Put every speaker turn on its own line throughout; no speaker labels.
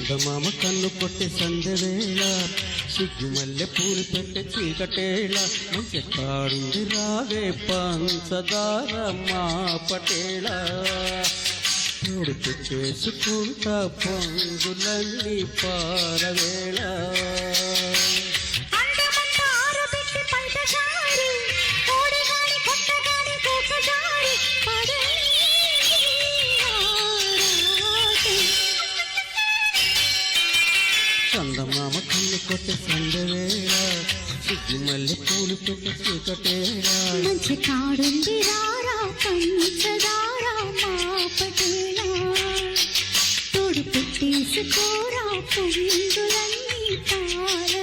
చందమామ కన్ను కొట్టి సందెవేళ సిగ్గు మల్లె పూలు పెట్టే చీకటేళ మంచి కాడుంది రావే పంచదార మా పటేళ ఉడికి చేసుకుంటా పొంగులన్నీ పారవేళ చందమామ కన్ను కొట్టి సందవేళ సిగ్గు మల్లె పూలు పెట్టి చీకటేళ
మంచి కాడుంది రారా పంచదార మా పటేళ తోడు పెట్టేసుకోరా పొంగులన్నీ పారవేళ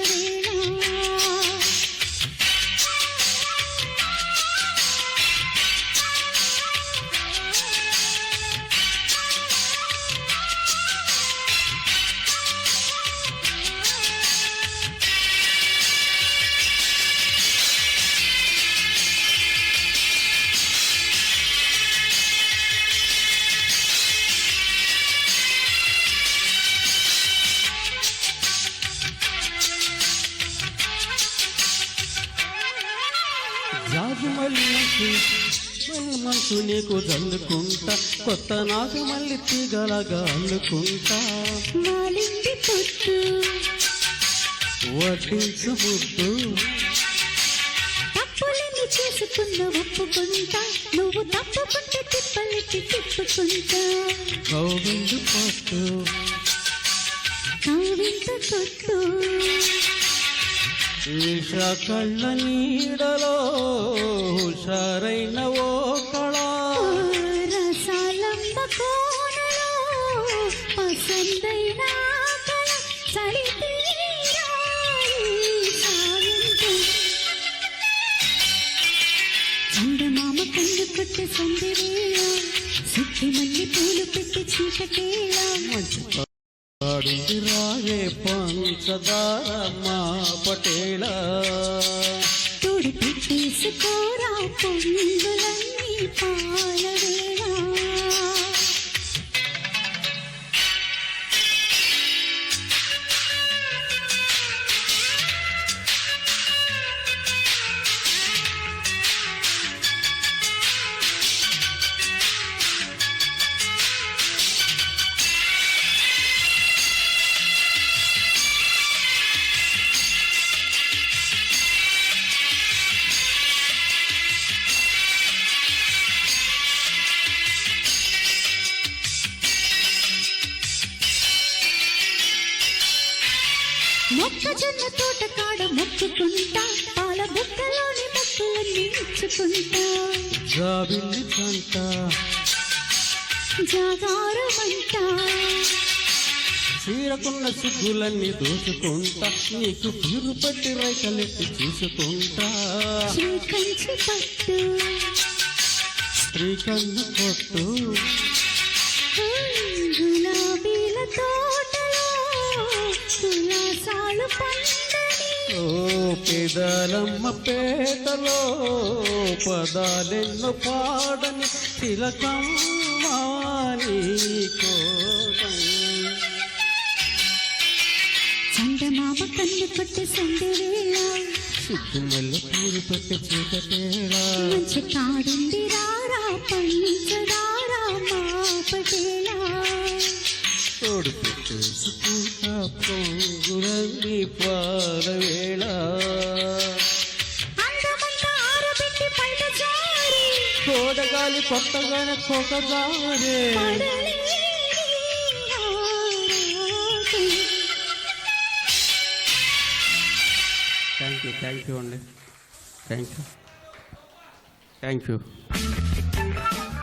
జాజు మల్లి మనసు నీకు జల్లుకుంటా కొత్త నాగ మల్లి తీగలగా అల్లుకుంటా
మాలింది పొట్టు
వడ్డించు ముద్దు
తప్పులని చేసుకున్న ఒప్పుకుంటా నువ్వు తప్పుకుంటే తిప్పలికి తిప్పుకుంటా
కౌవిందు పట్టు
కావింత కొట్టు
ఈష కళ్ళ నీడలో హుషారైన ఓ కళ
రసాలంబ కోనలో పసందైన కళ చందమామ కన్ను కొట్టి సందివేళ సుట్టి మల్లి పూలు పెట్టి చీకటేళ
కాడుంది రాయే పంచదార మా పటేళ
తోడు పెట్టేసుకోరా పొంగులన్నీ పాలవేళ మొక్కజొన్న తోట కాడ మొక్కుకుంటా పాల బుక్కలోని మొక్కులన్నీ ఇచ్చుకుంటా
జాబిల్లి కంట
జాగారమంట
చీరకున్న సిగ్గులన్నీ దోచుకుంటా నీకు పీరు పట్టి రైకలెట్టి చూసుకుంటా
శ్రీకంచి పట్టు
స్త్రీ కన్ను కొట్టు
గులాబీల తోటలో తులాసాలు పండని
ఓ పెదాలమ్మ పేటలో పదాలెన్నో పాడని తిలకమ్మ నీ కోసం
చందమామ కన్ను కొట్టి సందివేళ
సిగ్గు మల్లె పూలు పెట్టి చీకటేళ
మంచి కాడుంది రారా పంచదార మా పటేళ
తోడు పెట్టేసుకుంటా పొంగులన్నీ పారవేళ
అందమంతా ఆరబెట్టి పైట జారి
తోడగాలి కొత్తగానే కొకజారే
పడలేని ఆరాటం.
థ్యాంక్ యూ అండి థ్యాంక్ యూ